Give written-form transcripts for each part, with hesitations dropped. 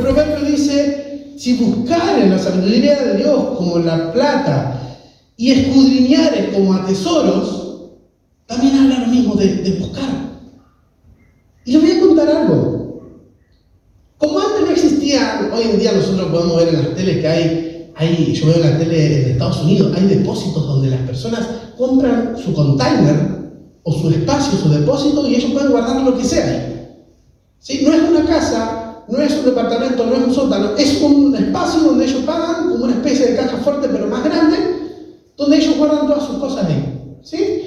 proverbio dice, si buscares la sabiduría de Dios como la plata y escudriñares como a tesoros, también habla lo mismo de buscar. Y les voy a contar algo. Como antes no existía, hoy en día nosotros podemos ver en las teles que hay, yo veo en la tele en Estados Unidos, hay depósitos donde las personas compran su container o su espacio, su depósito, y ellos pueden guardar lo que sea. ¿Sí? No es una casa, no es un departamento, no es un sótano, es un espacio donde ellos pagan como una especie de caja fuerte pero más grande, donde ellos guardan todas sus cosas ahí. ¿Sí?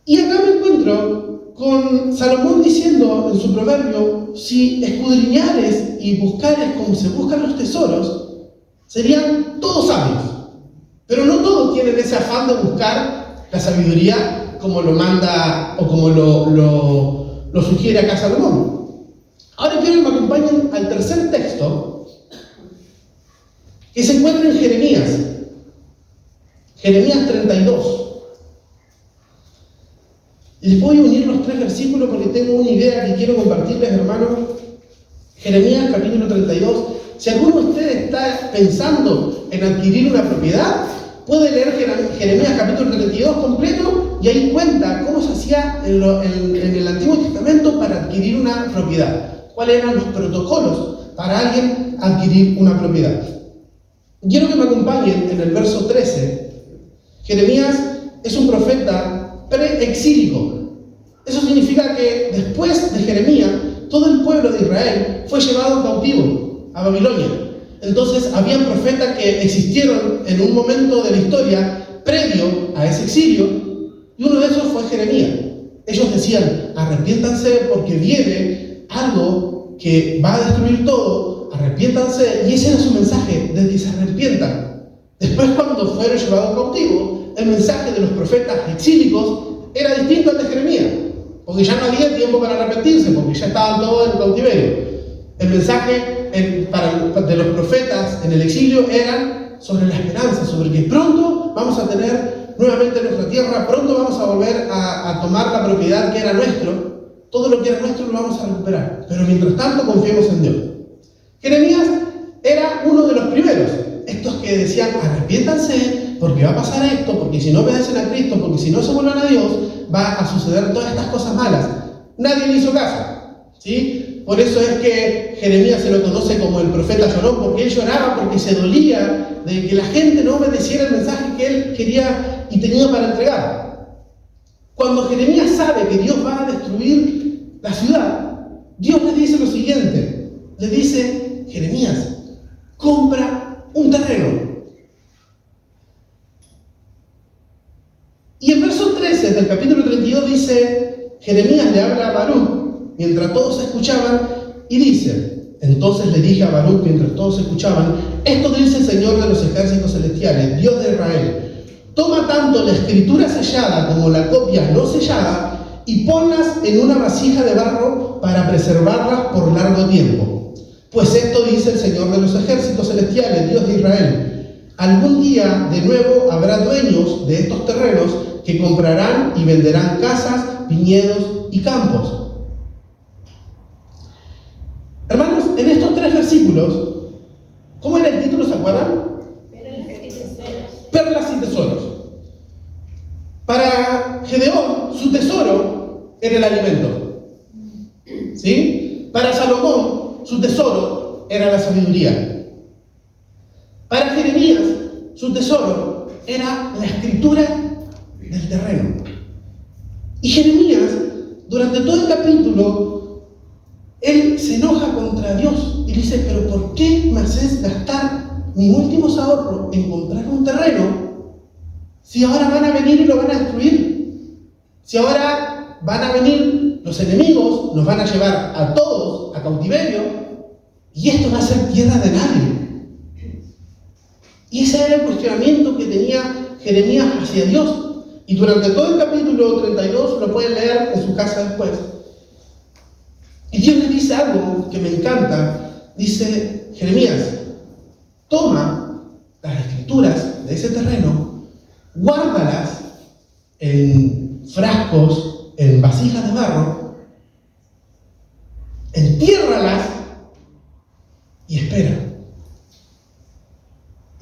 Y acá me encuentro con Salomón diciendo en su proverbio, si escudriñares y buscares como se buscan los tesoros, serían todos sabios. Pero no todos tienen ese afán de buscar la sabiduría como lo manda o como lo sugiere acá Salomón. Ahora quiero que me acompañen al tercer texto que se encuentra en Jeremías 32. Y les voy a unir los 3 versículos porque tengo una idea que quiero compartirles, hermanos. Jeremías capítulo 32. Si alguno de ustedes está pensando en adquirir una propiedad, puede leer Jeremías capítulo 32 completo y ahí cuenta cómo se hacía en el Antiguo Testamento para adquirir una propiedad. ¿Cuáles eran los protocolos para alguien adquirir una propiedad? Quiero que me acompañen en el verso 13. Jeremías es un profeta preexílico. Eso significa que después de Jeremías, todo el pueblo de Israel fue llevado cautivo a Babilonia. Entonces, habían profetas que existieron en un momento de la historia previo a ese exilio, y uno de esos fue Jeremías. Ellos decían, arrepiéntanse porque viene algo que va a destruir todo, arrepiéntanse, y ese era su mensaje, de que se arrepientan. Después, cuando fueron llevados cautivos, el mensaje de los profetas exílicos era distinto al de Jeremías, porque ya no había tiempo para arrepentirse, porque ya estaban todos en el cautiverio. El mensaje de los profetas en el exilio era sobre la esperanza, sobre que pronto vamos a tener nuevamente nuestra tierra, pronto vamos a volver a tomar la propiedad que era nuestro, todo lo que era nuestro lo vamos a recuperar, pero mientras tanto confiemos en Dios. Jeremías era uno de los primeros, estos que decían, arrepiéntanse porque va a pasar esto, porque si no obedecen a Cristo, porque si no se vuelven a Dios, va a suceder todas estas cosas malas. Nadie le hizo caso, ¿sí? Por eso es que Jeremías se lo conoce como el profeta llorón, porque él lloraba porque se dolía de que la gente no obedeciera el mensaje que él quería y tenía para entregar. Cuando Jeremías sabe que Dios va a destruir la ciudad, Dios le dice lo siguiente, le dice, Jeremías, compra un terreno. Y en verso 13 del capítulo 32 dice, Jeremías le habla a Baruch, mientras todos escuchaban, y dice, entonces le dije a Baruch mientras todos escuchaban, esto dice el Señor de los ejércitos celestiales, Dios de Israel, toma tanto la escritura sellada como la copia no sellada y ponlas en una vasija de barro para preservarlas por largo tiempo. Pues esto dice el Señor de los ejércitos celestiales, Dios de Israel, algún día de nuevo habrá dueños de estos terrenos que comprarán y venderán casas, viñedos y campos. Hermanos, en estos 3 versículos, ¿cómo era el título? ¿Se acuerdan? Perlas y tesoros. Para Gedeón, su tesoro era el alimento. ¿Sí? Para Salomón, su tesoro era la sabiduría. Para Jeremías, su tesoro era la escritura del terreno. Y Jeremías, durante todo el capítulo, él se enoja contra Dios y dice, pero ¿por qué me haces gastar mis últimos ahorros en comprar un terreno si ahora van a venir y lo van a destruir? Si ahora van a venir los enemigos, nos van a llevar a todos a cautiverio y esto va a ser tierra de nadie. Y ese era el cuestionamiento que tenía Jeremías hacia Dios. Y durante todo el capítulo 32 lo pueden leer en su casa después. Y Dios le dice algo que me encanta. Dice, Jeremías, toma las escrituras de ese terreno, guárdalas en frascos, en vasijas de barro, entiérralas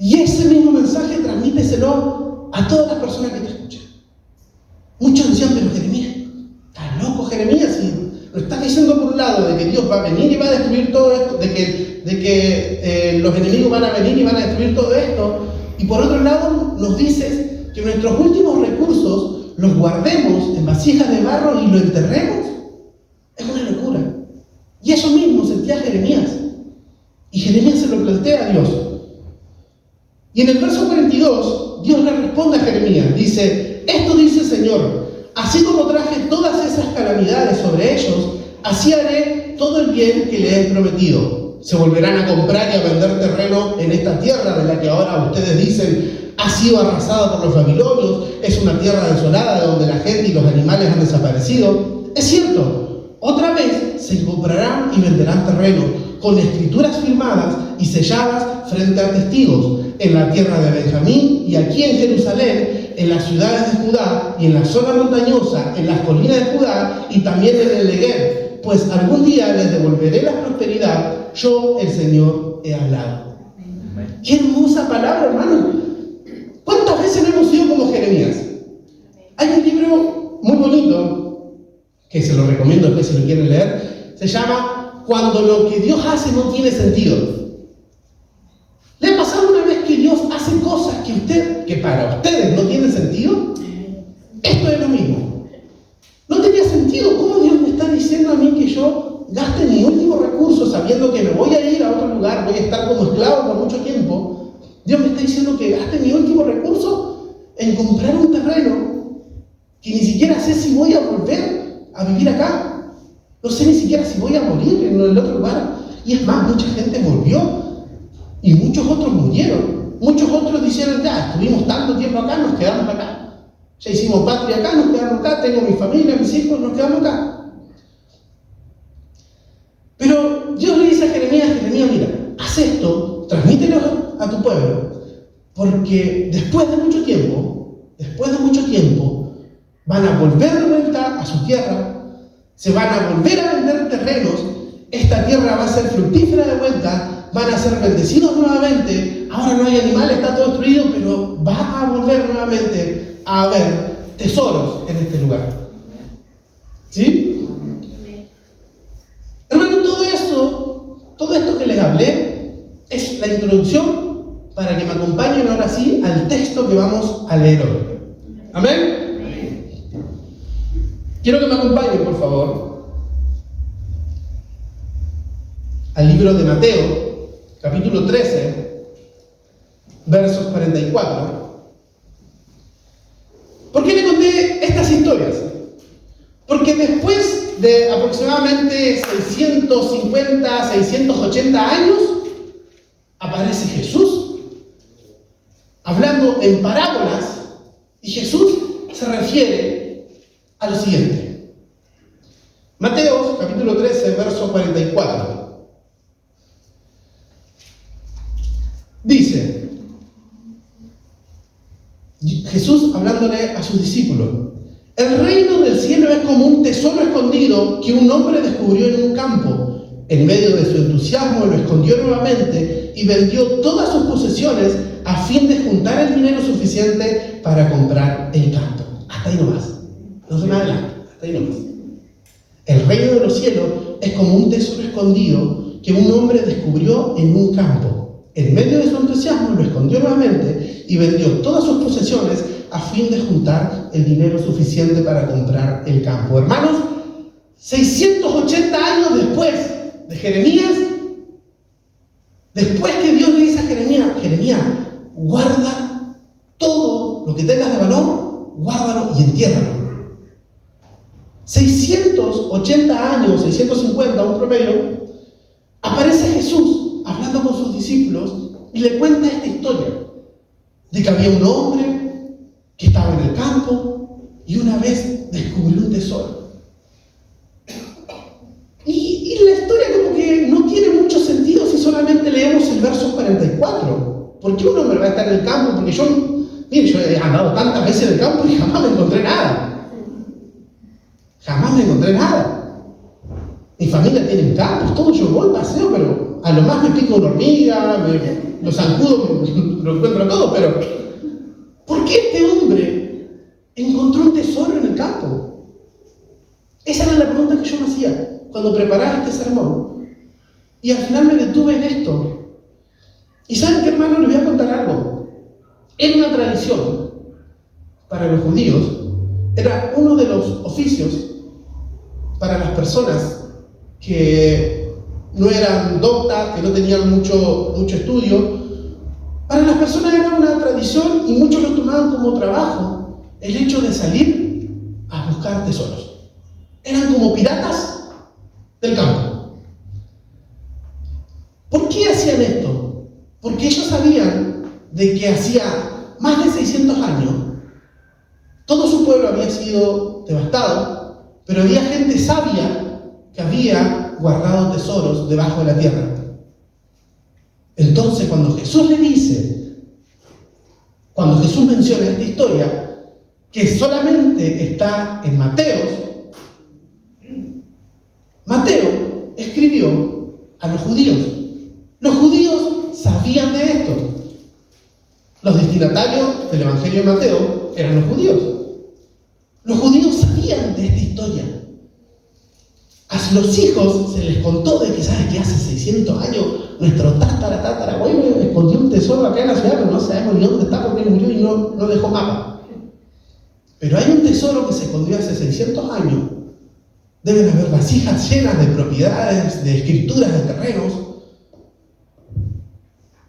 Y ese mismo mensaje transmíteselo a todas las personas que te escuchan. Muchos decían, pero Jeremías, ¿estás loco Jeremías? Si lo estás diciendo por un lado de que Dios va a venir y va a destruir todo esto, de que los enemigos van a venir y van a destruir todo esto, y por otro lado nos dices que nuestros últimos recursos los guardemos en vasijas de barro y lo enterremos. Es una locura. Y eso mismo sentía Jeremías. Y Jeremías se lo plantea a Dios. Y en el verso 42, Dios le responde a Jeremías. Dice, esto dice el Señor, así como traje todas esas calamidades sobre ellos, así haré todo el bien que les he prometido. Se volverán a comprar y a vender terreno en esta tierra de la que ahora ustedes dicen ha sido arrasada por los babilonios, es una tierra desolada donde la gente y los animales han desaparecido. Es cierto, otra vez se comprarán y venderán terreno con escrituras firmadas y selladas frente a testigos en la tierra de Benjamín y aquí en Jerusalén, en las ciudades de Judá y en la zona montañosa, en las colinas de Judá y también en el Negev, pues algún día les devolveré la prosperidad, yo el Señor he hablado. ¡Qué hermosa palabra, hermano! ¿Cuántas veces no hemos sido como Jeremías? Hay un libro muy bonito, que se lo recomiendo después si lo quieren leer, se llama Cuando lo que Dios hace no tiene sentido. ¿Le ha pasado una vez que Dios hace cosas que para ustedes no tienen sentido? Esto es lo mismo. No tenía sentido. ¿Cómo Dios me está diciendo a mí que yo gaste mi último recurso sabiendo que me voy a ir a otro lugar, voy a estar como esclavo por mucho tiempo? Dios me está diciendo que gaste mi último recurso en comprar un terreno que ni siquiera sé si voy a volver a vivir acá. No sé ni siquiera si voy a morir en el otro lugar. Y es más, mucha gente volvió y muchos otros murieron. Muchos otros dijeron, ya, estuvimos tanto tiempo acá, nos quedamos acá. Ya hicimos patria acá, nos quedamos acá, tengo mi familia, mis hijos, nos quedamos acá. Pero Dios le dice a Jeremías, mira, haz esto, transmítelo a tu pueblo, porque después de mucho tiempo, van a volver de vuelta a su tierra, se van a volver a vender terrenos, esta tierra va a ser fructífera de vuelta, van a ser bendecidos nuevamente, ahora no hay animales, está todo destruido, pero va a volver nuevamente a haber tesoros en este lugar. ¿Sí? Hermano, todo esto que les hablé es la introducción para que me acompañen ahora sí al texto que vamos a leer hoy. ¿Amén? Quiero que me acompañen, por favor, al libro de Mateo, capítulo 13, versos 44. ¿Por qué le conté estas historias? Porque después de aproximadamente 650, 680 años, aparece Jesús hablando en parábolas, y Jesús se refiere a lo siguiente. Mateo, capítulo 13, verso 44. Dice, Jesús hablándole a sus discípulos, el reino del cielo es como un tesoro escondido que un hombre descubrió en un campo. En medio de su entusiasmo lo escondió nuevamente y vendió todas sus posesiones a fin de juntar el dinero suficiente para comprar el campo. Hasta ahí nomás. No se me adelante. Hasta ahí nomás. El reino de los cielos es como un tesoro escondido que un hombre descubrió en un campo. En medio de su entusiasmo lo escondió nuevamente y vendió todas sus posesiones a fin de juntar el dinero suficiente para comprar el campo. Hermanos, 680 años después de Jeremías, después que Dios le dice a Jeremías, guarda todo lo que tengas de valor, guárdalo y entiérralo. 680 años, 650, un promedio, aparece Jesús hablando con sus discípulos y le cuenta esta historia de que había un hombre que estaba en el campo y una vez descubrió un tesoro. Y la historia como que no tiene mucho sentido si solamente leemos el verso 44. ¿Por qué un hombre va a estar en el campo? Porque yo he andado tantas veces en el campo y jamás me encontré nada. Jamás me encontré nada. Mi familia tiene campos, todo, yo voy, paseo, pero a lo más me pica una hormiga, lo zancudo, lo encuentro todo, pero ¿por qué este hombre encontró un tesoro en el campo? Esa era la pregunta que yo me hacía cuando preparaba este sermón. Y al final me detuve en esto. Y ¿saben qué, hermano? Les voy a contar algo. Era una tradición para los judíos, era uno de los oficios para las personas que no eran doctas, que no tenían mucho estudio. Para las personas era una tradición y muchos lo tomaban como trabajo, el hecho de salir a buscar tesoros. Eran como piratas del campo. ¿Por qué hacían esto? Porque ellos sabían de que hacía más de 600 años todo su pueblo había sido devastado, pero había gente sabia que había guardado tesoros debajo de la tierra. Entonces, cuando Jesús menciona esta historia, que solamente está en Mateo escribió a los judíos. Los judíos sabían de esto. Los destinatarios del Evangelio de Mateo eran los judíos. Los judíos sabían de esta historia. A los hijos se les contó de que, ¿sabes qué? Hace 600 años nuestro tatarabuelo escondió un tesoro acá en la ciudad, pero no sabemos ni dónde está porque murió y no dejó mapa. Pero hay un tesoro que se escondió hace 600 años. Deben haber vasijas llenas de propiedades, de escrituras de terrenos.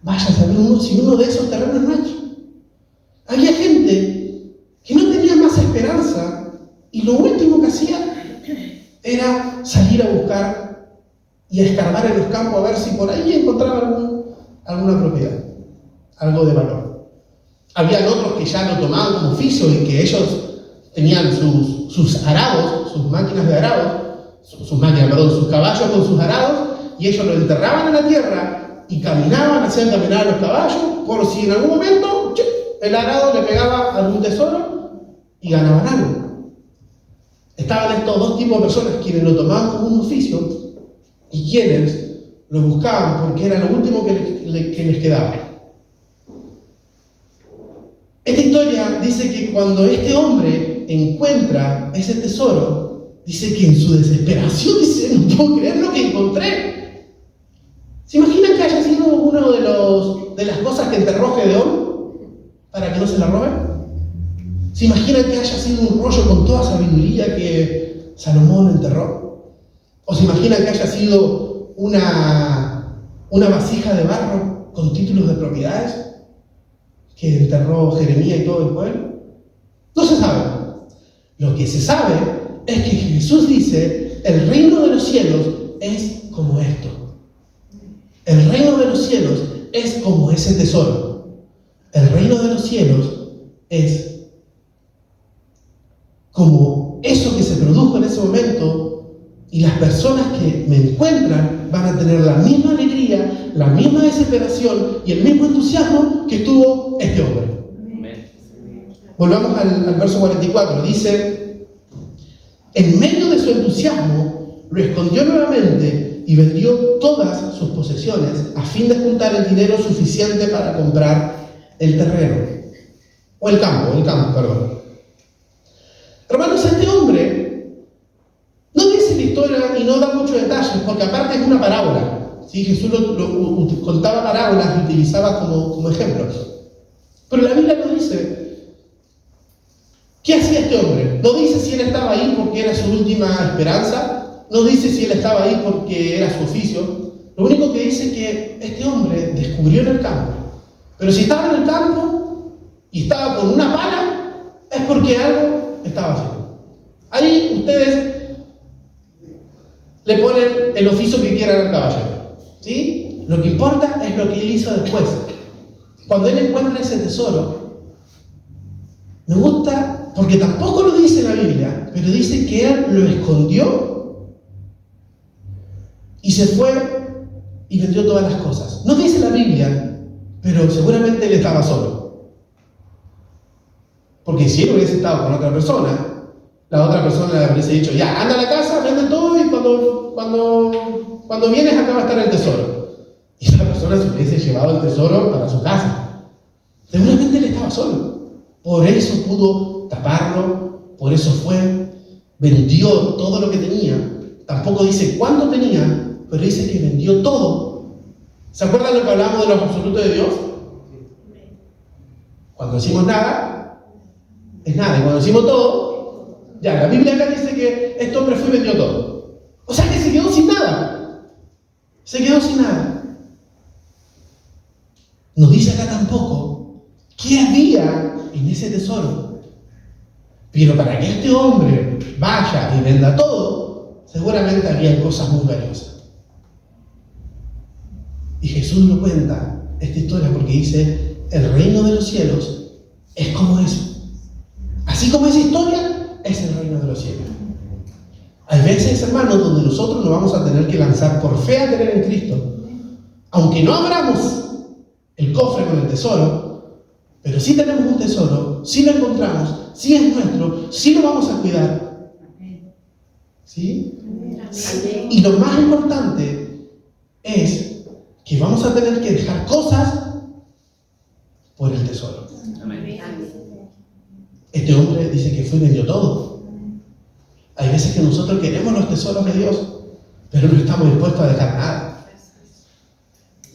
Vaya a saber si uno de esos terrenos no es. Había gente que no tenía más esperanza y lo último que hacía era salir a buscar y a escarbar en los campos a ver si por ahí encontraba alguna propiedad, algo de valor. Habían otros que ya lo tomaban como oficio y que ellos tenían sus arados, sus máquinas de arados, sus caballos con sus arados, y ellos lo enterraban en la tierra y caminaban, hacían caminar a los caballos, por si en algún momento el arado le pegaba algún tesoro y ganaban algo. Estaban estos dos tipos de personas, quienes lo tomaban como un oficio y quienes lo buscaban porque era lo último que les quedaba. Esta historia dice que cuando este hombre encuentra ese tesoro, dice que en su desesperación dice: no puedo creer lo que encontré. ¿Se imaginan que haya sido uno de las cosas que enterró Gedeón para que no se la roben? ¿Se imaginan que haya sido un rollo con toda sabiduría que Salomón enterró? ¿O se imaginan que haya sido una vasija de barro con títulos de propiedades que enterró Jeremías y todo el pueblo? No se sabe. Lo que se sabe es que Jesús dice: el reino de los cielos es como esto. El reino de los cielos es como ese tesoro. El reino de los cielos es como eso que se produjo en ese momento, y las personas que me encuentran van a tener la misma alegría, la misma desesperación y el mismo entusiasmo que tuvo este hombre. Volvamos al verso 44. Dice: en medio de su entusiasmo lo escondió nuevamente y vendió todas sus posesiones a fin de juntar el dinero suficiente para comprar el terreno, o el campo, perdón. Hermanos, este hombre no dice la historia y no da muchos detalles, porque aparte es una parábola. ¿Sí? Jesús lo contaba parábolas y utilizaba como ejemplos. Pero la Biblia no dice qué hacía este hombre. No dice si él estaba ahí porque era su última esperanza. No dice si él estaba ahí porque era su oficio. Lo único que dice es que este hombre descubrió en el campo. Pero si estaba en el campo y estaba con una pala, es porque algo estaba haciendo. Ahí ustedes le ponen el oficio que quieran al caballero, ¿sí? Lo que importa es lo que él hizo después. Cuando él encuentra ese tesoro, me gusta, porque tampoco lo dice la Biblia, pero dice que él lo escondió y se fue y vendió todas las cosas. No dice la Biblia, pero seguramente él estaba solo. Porque si él hubiese estado con otra persona, la otra persona le hubiese dicho: ya, anda a la casa, vende todo y cuando vienes acá va a estar el tesoro. y esa persona se hubiese llevado el tesoro para su casa. Seguramente él estaba solo. Por eso pudo taparlo, por eso fue, vendió todo lo que tenía. Tampoco dice cuánto tenía, pero dice que vendió todo. ¿Se acuerdan lo que hablamos de los absolutos de Dios? Cuando decimos nada, es nada. Y cuando decimos todo, ya, la Biblia acá dice que este hombre fue y vendió todo. O sea que se quedó sin nada. Se quedó sin nada. No dice acá tampoco qué había en ese tesoro. Pero para que este hombre vaya y venda todo, seguramente había cosas muy valiosas. Y Jesús nos cuenta esta historia porque dice, el reino de los cielos es como eso. Así como esa historia, es el reino de los cielos. Hay veces, hermanos, donde nosotros nos vamos a tener que lanzar por fe a creer en Cristo. Aunque no abramos el cofre con el tesoro, pero sí tenemos un tesoro, sí lo encontramos, sí es nuestro, sí lo vamos a cuidar. ¿Sí? Y lo más importante es que vamos a tener que dejar cosas por el tesoro. Este hombre dice que fue y vendió todo. Hay veces que nosotros queremos los tesoros de Dios, pero no estamos dispuestos a dejar nada.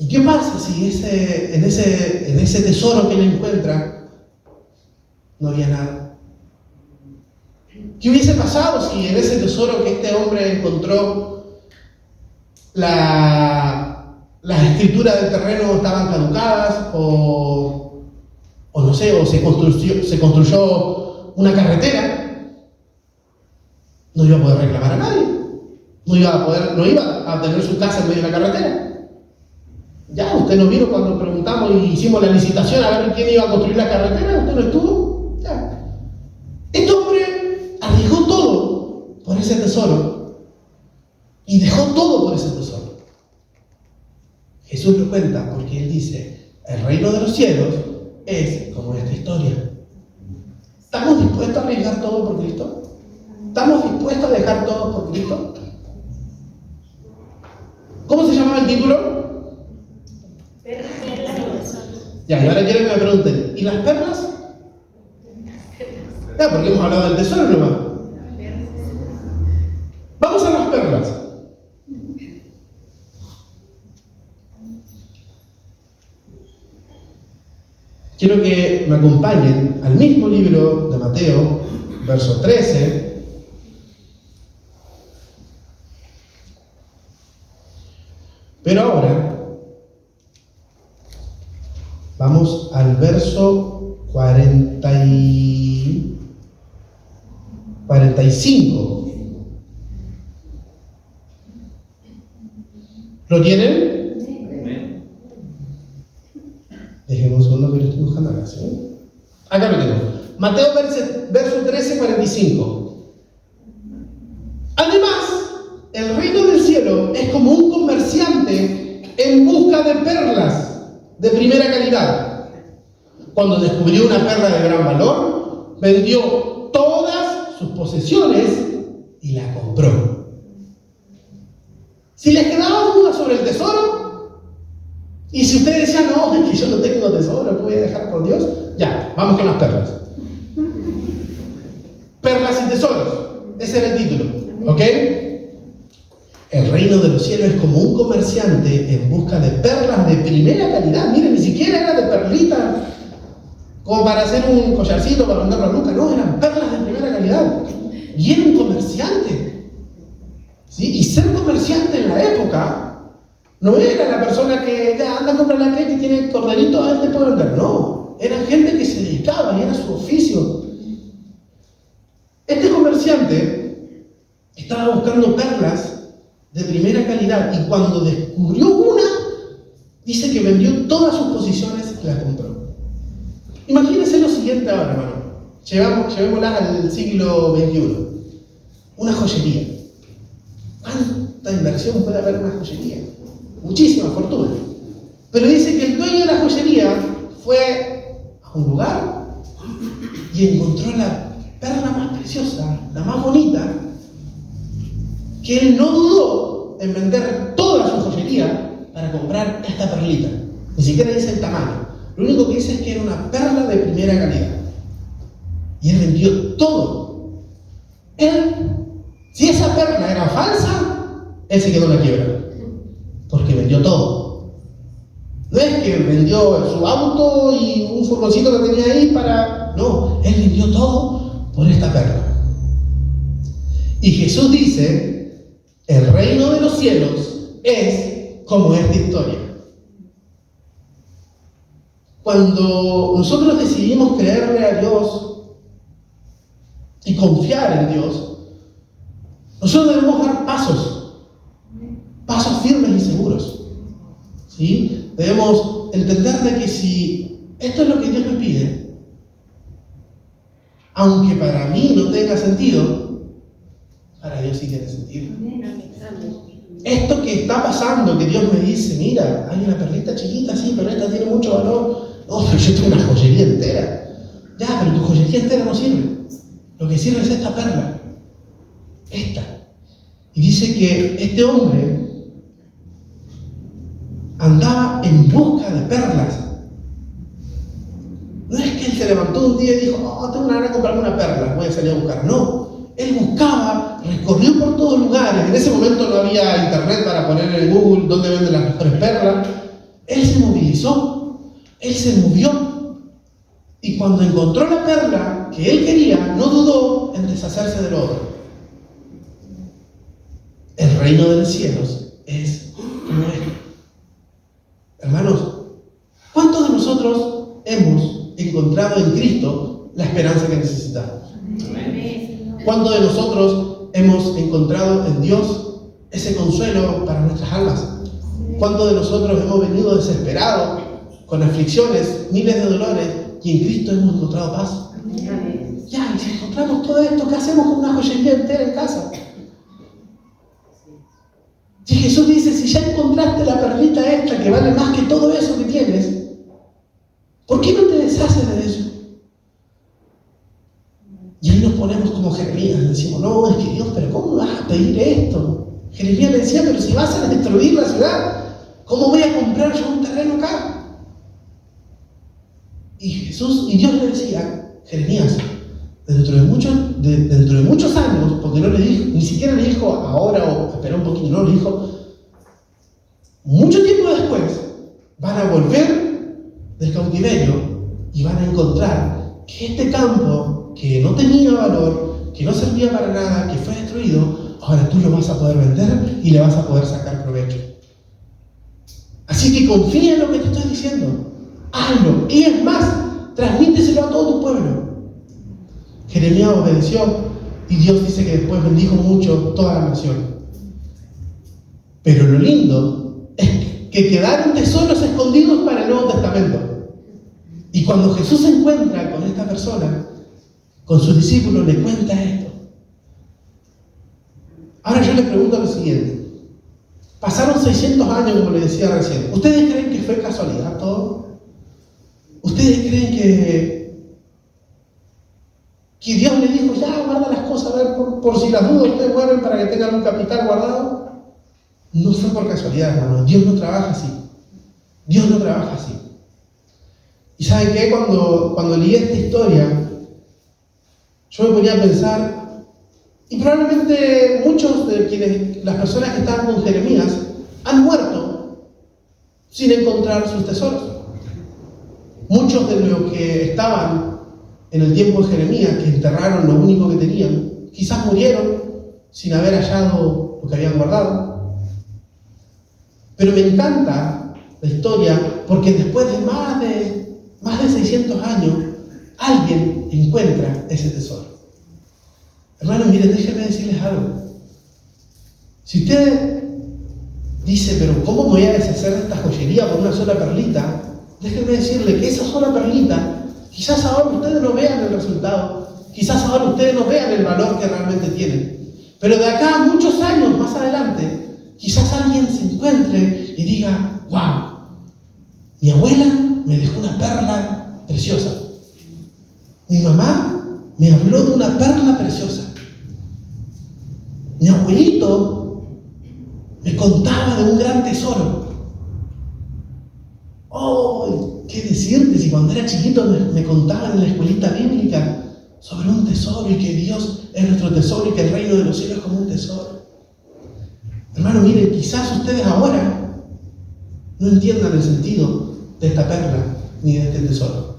¿Y qué pasa si en ese tesoro que él encuentra no había nada? ¿Qué hubiese pasado si en ese tesoro que este hombre encontró las escrituras del terreno estaban caducadas o no sé, o se construyó una carretera? No iba a poder reclamar a nadie. No iba a tener su casa en medio de la carretera. Ya, usted no vino cuando preguntamos y hicimos la licitación a ver quién iba a construir la carretera. Usted no estuvo. Ya. Este hombre arriesgó todo por ese tesoro y dejó todo por ese tesoro. Jesús lo cuenta porque él dice, el reino de los cielos es como esta historia. ¿Estamos dispuestos a arriesgar todo por Cristo? ¿Estamos dispuestos a dejar todo por Cristo? ¿Cómo se llamaba el título? Ya, y ahora quiero que me pregunten, ¿y las perlas? Ya, porque hemos hablado del tesoro nomás. Vamos a las perlas. Quiero que me acompañen al mismo libro de Mateo, verso 13. Pero ahora vamos al verso 45. ¿Lo tienen? Déjenme un segundo que lo estoy buscando acá, ¿sí? Acá lo tengo. Mateo verso 13, 45. Además, el reino del cielo es como un comerciante en busca de perlas de primera calidad. Cuando descubrió una perla de gran valor, vendió todas sus posesiones y la compró. Si les quedaba duda sobre el tesoro, y si ustedes decían, no, es que yo no tengo tesoro, ¿qué voy a dejar por Dios? Ya, vamos con las perlas. Perlas y tesoros. Ese era el título. ¿Ok? El reino de los cielos es como un comerciante en busca de perlas de primera calidad. Miren, ni siquiera era de perlitas como para hacer un collarcito para venderlo a Lucas. No, eran perlas de primera calidad. Y era un comerciante. ¿Sí? Y ser comerciante en la época no era la persona que ya anda a comprar la calle y tiene corderito, a él te puede vender. No, eran gente que se dedicaba y era su oficio. Este comerciante estaba buscando perlas de primera calidad y cuando descubrió una, dice que vendió todas sus posiciones y la compró. Imagínense lo siguiente ahora, hermano. Llevémosla al siglo XXI. Una joyería. ¿Cuánta inversión puede haber en una joyería? Muchísima fortuna. Pero dice que el dueño de la joyería fue a un lugar y encontró la perla más preciosa, la más bonita, que él no dudó en vender toda su joyería para comprar esta perlita. Ni siquiera dice el tamaño. Lo único que dice es que era una perla de primera calidad. Y él vendió todo. Él, si esa perla era falsa, él se quedó en la quiebra. Porque vendió todo. No es que vendió su auto y un furgoncito que tenía ahí para... No, él vendió todo por esta perla. Y Jesús dice, el reino de los cielos es como esta historia. Cuando nosotros decidimos creerle a Dios y confiar en Dios, nosotros debemos dar pasos firmes y seguros. ¿Sí? Debemos entender de que si esto es lo que Dios me pide, aunque para mí no tenga sentido, para Dios sí tiene sentido. Esto que está pasando, que Dios me dice, mira, hay una perlita chiquita, sí, pero esta tiene mucho valor. No, pero yo tengo una joyería entera. Ya, pero tu joyería entera no sirve. Lo que sirve es esta perla. Esta. Y dice que este hombre andaba en busca de perlas. No es que él se levantó un día y dijo, oh, tengo una gana de comprarme una perla, voy a salir a buscar. No. Él buscaba, recorrió por todos lugares. En ese momento no había internet para poner en Google dónde venden las mejores perlas. Él se movilizó, él se movió. Y cuando encontró la perla que él quería, no dudó en deshacerse del oro. El reino de los cielos es como esto. Hermanos, ¿cuántos de nosotros hemos encontrado en Cristo la esperanza que necesitamos? ¿Cuántos de nosotros hemos encontrado en Dios ese consuelo para nuestras almas? ¿Cuántos de nosotros hemos venido desesperados, con aflicciones, miles de dolores, y en Cristo hemos encontrado paz? Ya, y si encontramos todo esto, ¿qué hacemos con una joyería entera en casa? Si Jesús dice, si ya encontraste la perlita esta que vale más que todo eso que tienes, ¿por qué no te deshaces de eso? Y ahí nos ponemos como Jeremías, decimos, no, es que Dios, pero ¿cómo me vas a pedir esto? Jeremías le decía, pero si vas a destruir la ciudad, ¿cómo voy a comprar yo un terreno acá? Y Dios le decía, Jeremías, dentro de muchos años, porque no le dijo, ni siquiera le dijo ahora o espera un poquito, no, le dijo, mucho tiempo después, van a volver del cautiverio y van a encontrar que este campo que no tenía valor, que no servía para nada, que fue destruido, ahora tú lo vas a poder vender y le vas a poder sacar provecho. Así que confía en lo que te estoy diciendo, hazlo, y es más, transmíteselo a todo tu pueblo. Jeremías obedeció y Dios dice que después bendijo mucho toda la nación. Pero lo lindo es que quedaron tesoros escondidos para el Nuevo Testamento. Y cuando Jesús se encuentra con esta persona, con sus discípulos, le cuenta esto. Ahora yo les pregunto lo siguiente. Pasaron 600 años, como les decía recién. ¿Ustedes creen que fue casualidad todo? ¿Ustedes creen que Dios le dijo, ya, guarda las cosas, a ver, por si las dudas ustedes mueren para que tengan un capital guardado? No fue por casualidad, hermano. Dios no trabaja así. Dios no trabaja así. ¿Y saben qué? Cuando leí esta historia, yo me ponía a pensar, y probablemente muchos de las personas que estaban con Jeremías han muerto sin encontrar sus tesoros. Muchos de los que estaban en el tiempo de Jeremías, que enterraron lo único que tenían, quizás murieron sin haber hallado lo que habían guardado. Pero me encanta la historia porque después de más de 600 años, alguien encuentra ese tesoro. Hermanos, miren, déjenme decirles algo. Si usted dice, pero ¿cómo me voy a deshacer de esta joyería por una sola perlita? Déjenme decirle que esa sola perlita, quizás ahora ustedes no vean el resultado, quizás ahora ustedes no vean el valor que realmente tienen. Pero de acá a muchos años más adelante, quizás alguien se encuentre y diga, wow, mi abuela me dejó una perla preciosa. Mi mamá me habló de una perla preciosa. Mi abuelito me contaba de un gran tesoro. y cuando era chiquito me contaban en la escuelita bíblica sobre un tesoro y que Dios es nuestro tesoro y que el reino de los cielos es como un tesoro. Hermano, miren, quizás ustedes ahora no entiendan el sentido de esta perla ni de este tesoro.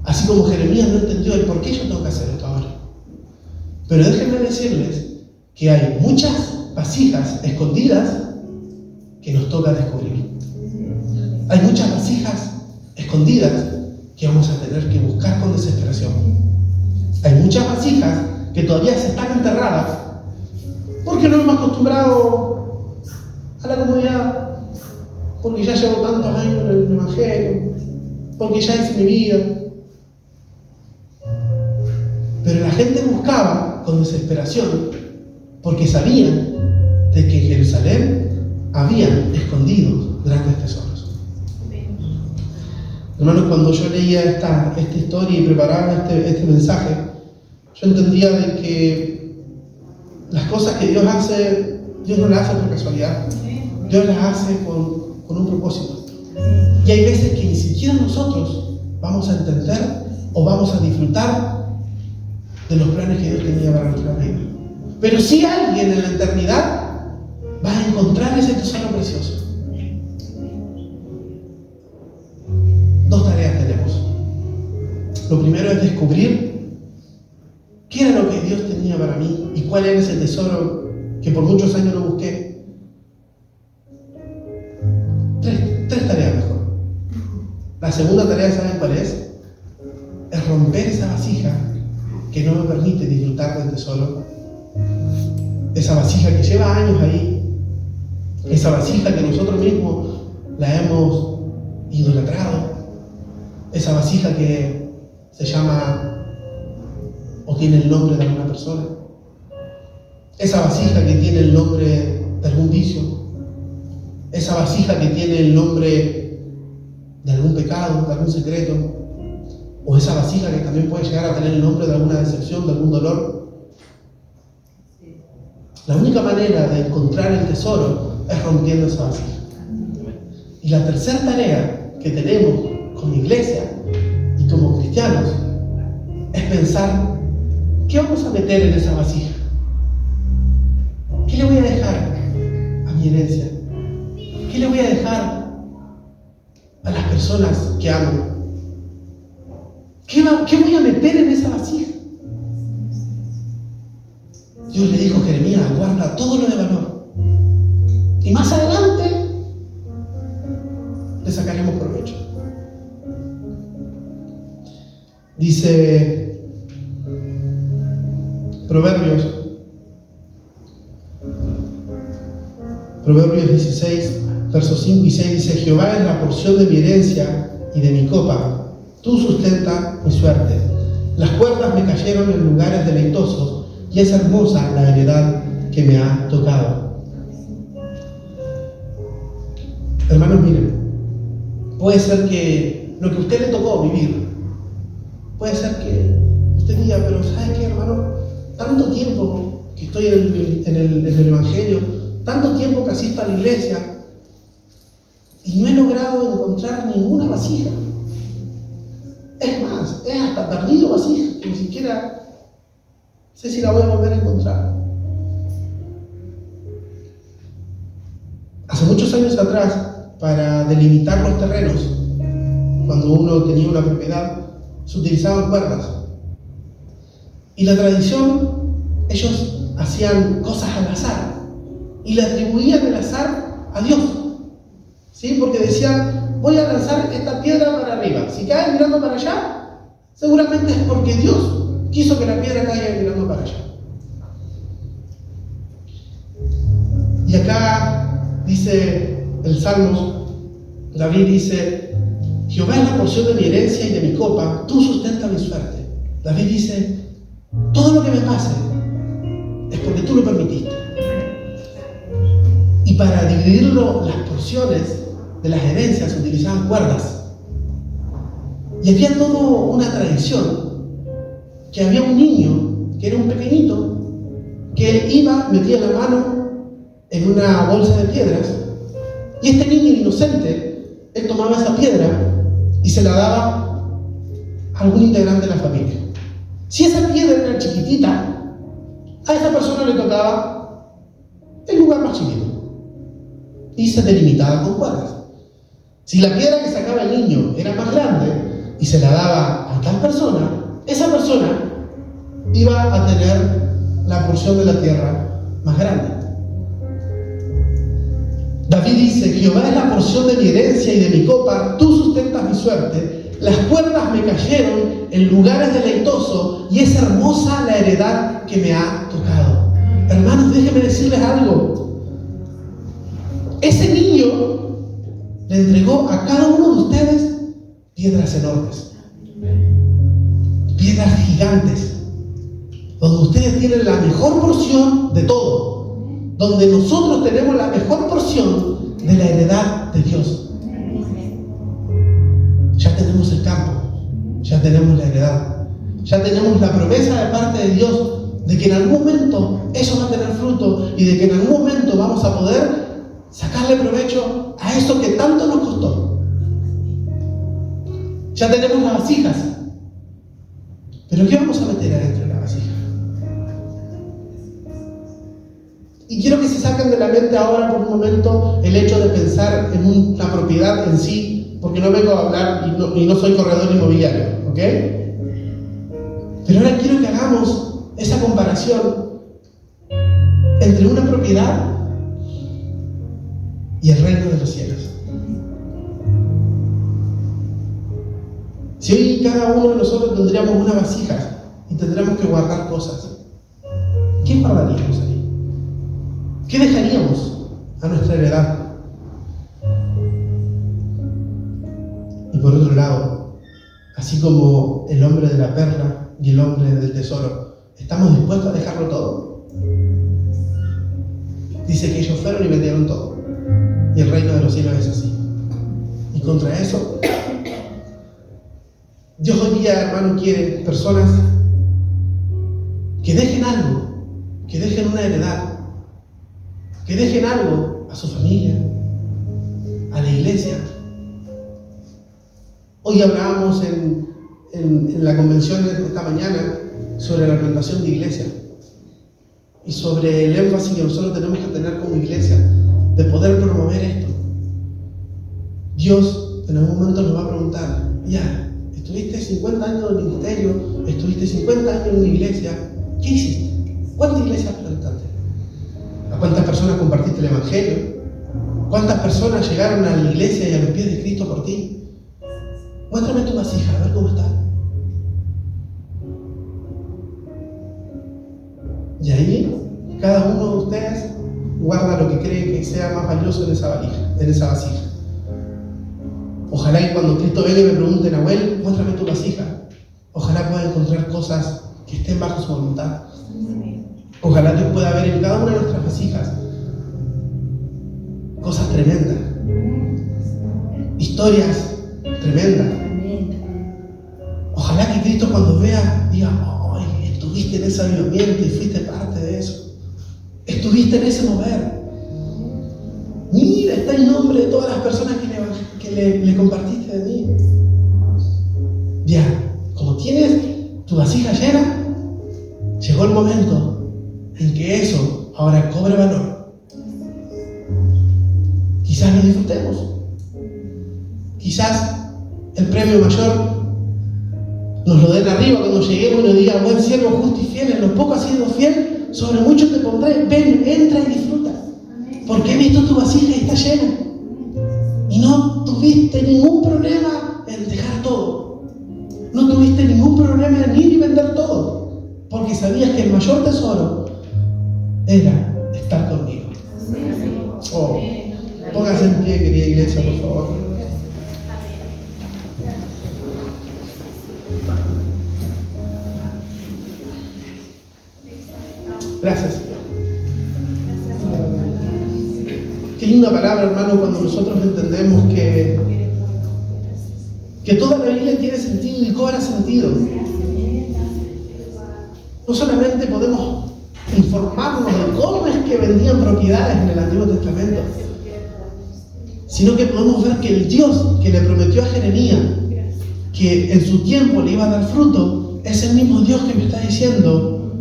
Así como Jeremías no entendió el por qué yo tengo que hacer esto ahora. Pero déjenme decirles que hay muchas vasijas escondidas que nos toca descubrir. Hay muchas vasijas escondidas que vamos a tener que buscar con desesperación. Hay muchas vasijas que todavía se están enterradas porque no hemos acostumbrado a la comodidad, porque ya llevo tantos años en el Evangelio, porque ya hice mi vida. Pero la gente buscaba con desesperación porque sabían de que en Jerusalén habían escondidos grandes tesoros. Hermanos, cuando yo leía esta historia y preparaba este mensaje, yo entendía de que las cosas que Dios hace, Dios no las hace por casualidad. Dios las hace con un propósito. Y hay veces que ni siquiera nosotros vamos a entender o vamos a disfrutar de los planes que Dios tenía para nuestra vida. Pero sí alguien en la eternidad va a encontrar ese tesoro precioso. Dos tareas tenemos. Lo primero es descubrir qué era lo que Dios tenía para mí y cuál era ese tesoro que por muchos años no busqué. Tres tareas mejor. La segunda tarea, ¿saben cuál es? Es romper esa vasija que no me permite disfrutar del tesoro. Esa vasija que lleva años ahí, esa vasija que nosotros mismos la hemos idolatrado, esa vasija que se llama o tiene el nombre de alguna persona, esa vasija que tiene el nombre de algún vicio, esa vasija que tiene el nombre de algún pecado, de algún secreto, o esa vasija que también puede llegar a tener el nombre de alguna decepción, de algún dolor. La única manera de encontrar el tesoro es rompiendo esa vasija. Y la tercera tarea que tenemos como iglesia y como cristianos es pensar, ¿qué vamos a meter en esa vasija? ¿Qué le voy a dejar a mi herencia? ¿Qué le voy a dejar a las personas que amo? ¿Qué voy a meter en esa vasija? Dios le dijo a Jeremías, guarda todo lo de valor. Y más adelante le sacaremos provecho. Dice Proverbios 16, versos 5 y 6 dice: Jehová es la porción de mi herencia y de mi copa. Tú sustenta mi suerte. Las cuerdas me cayeron en lugares deleitosos y es hermosa la heredad que me ha tocado. Hermanos, miren, puede ser que lo que a usted le tocó vivir, puede ser que usted diga, pero ¿sabe qué, hermano? Tanto tiempo que estoy en el Evangelio, tanto tiempo que asisto a la iglesia y no he logrado encontrar ninguna vasija. Es más, he hasta perdido vasija, que ni siquiera sé si la voy a volver a encontrar. Hace muchos años atrás, para delimitar los terrenos, cuando uno tenía una propiedad, se utilizaban cuerdas. Y la tradición, ellos hacían cosas al azar y le atribuían el azar a Dios. ¿Sí? Porque decían, voy a lanzar esta piedra para arriba. Si cae mirando para allá, seguramente es porque Dios quiso que la piedra caiga mirando para allá. Y acá dice el Salmos, David dice: Jehová es la porción de mi herencia y de mi copa, tú sustentas mi suerte. David dice: todo lo que me pase es porque tú lo permitiste. Y para dividirlo, las porciones de las herencias se utilizaban cuerdas. Y había toda una tradición, que había un niño, que era un pequeñito, que él iba, metía la mano en una bolsa de piedras, y este niño inocente, él tomaba esa piedra y se la daba algún integrante de la familia. Si esa piedra era chiquitita, a esa persona le tocaba el lugar más chiquito y se delimitaba con cuadras. Si la piedra que sacaba el niño era más grande y se la daba a tal persona, esa persona iba a tener la porción de la tierra más grande. David dice: Jehová es la porción de mi herencia y de mi copa, tú sustentas mi suerte. Las cuerdas me cayeron en lugares deleitosos y es hermosa la heredad que me ha tocado. Hermanos, déjenme decirles algo. Ese niño le entregó a cada uno de ustedes piedras enormes, piedras gigantes, donde ustedes tienen la mejor porción de todo, donde nosotros tenemos la mejor porción de la heredad de Dios. Ya tenemos el campo, ya tenemos la heredad, ya tenemos la promesa de parte de Dios de que en algún momento eso va a tener fruto y de que en algún momento vamos a poder sacarle provecho a eso que tanto nos costó. Ya tenemos las vasijas, pero ¿qué vamos a meter adentro de la vasija? Y quiero que se saquen de la mente ahora por un momento el hecho de pensar en una propiedad en sí, porque no vengo a hablar y no soy corredor inmobiliario, ¿ok? Pero ahora quiero que hagamos esa comparación entre una propiedad y el reino de los cielos. Si hoy cada uno de nosotros tendríamos una vasija y tendríamos que guardar cosas, ¿qué guardaríamos ahí? ¿Qué dejaríamos a nuestra heredad? Y por otro lado, así como el hombre de la perla y el hombre del tesoro, ¿estamos dispuestos a dejarlo todo? Dice que ellos fueron y vendieron todo. Y el reino de los cielos es así. Y contra eso, Dios hoy día, hermano, quiere personas que dejen algo, que dejen una heredad, que dejen algo a su familia, a la iglesia. Hoy hablábamos en la convención de esta mañana sobre la plantación de iglesia y sobre el énfasis que nosotros tenemos que tener como iglesia de poder promover esto. Dios en algún momento nos va a preguntar: ya, estuviste 50 años en el ministerio, estuviste 50 años en una iglesia, ¿qué hiciste? ¿Cuántas iglesias plantaste? ¿A cuántas personas compartiste el evangelio? ¿Cuántas personas llegaron a la iglesia y a los pies de Cristo por ti? Muéstrame tu vasija, a ver cómo está. Y ahí, cada uno de ustedes guarda lo que cree que sea más valioso en esa vasija. Ojalá que cuando Cristo venga y me pregunte: Nahuel, muéstrame tu vasija, ojalá pueda encontrar cosas que estén bajo su voluntad. Ojalá Dios pueda ver en cada una de nuestras vasijas cosas tremendas, historias tremendas. Ojalá que Cristo cuando vea diga: ¡ay, estuviste en ese avivamiento y fuiste parte de eso! Estuviste en ese mover. Mira, está el nombre de todas las personas que le compartiste de mí. Ya, como tienes tu vasija llena, llegó el momento en que eso ahora cobre valor. Quizás lo disfrutemos. Quizás el premio mayor nos lo den arriba cuando lleguemos y nos diga: buen siervo, justo y fiel, en lo poco has sido fiel, sobre mucho te pondré, ven, entra y disfruta. Porque he visto tu vasija y está llena. Y no tuviste ningún problema en dejar todo. No tuviste ningún problema en ir y vender todo. Porque sabías que el mayor tesoro era estar conmigo. Oh, póngase en pie, querida iglesia, por favor. Gracias. Qué linda palabra, hermano, cuando nosotros entendemos que toda la Biblia tiene sentido y cobra sentido. No solamente podemos informarnos de cómo es que vendían propiedades en el Antiguo Testamento, sino que podemos ver que el Dios que le prometió a Jeremías que en su tiempo le iba a dar fruto, es el mismo Dios que me está diciendo,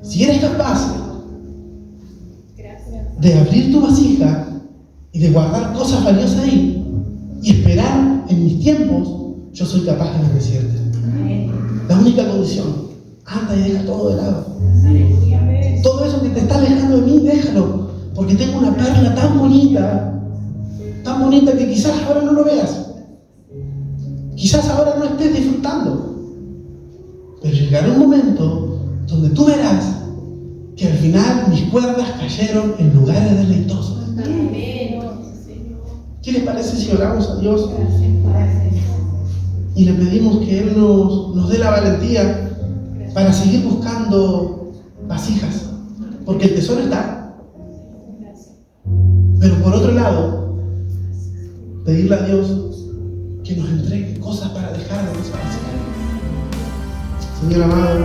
si eres capaz de abrir tu vasija y de guardar cosas valiosas ahí y esperar en mis tiempos, yo soy capaz de bendecirte. La única condición, anda y deja todo de lado. Todo eso que te está alejando de mí, déjalo, porque tengo una perla tan bonita que quizás ahora no lo veas. Quizás ahora no estés disfrutando. Pero llegará un momento donde tú verás que al final mis cuerdas cayeron en lugares deleitosos. ¿Qué les parece si oramos a Dios y le pedimos que Él nos dé la valentía para seguir buscando vasijas? Porque el tesoro está. Pero por otro lado, pedirle a Dios que nos entregue cosas para dejar en esa vasija. Señor amado,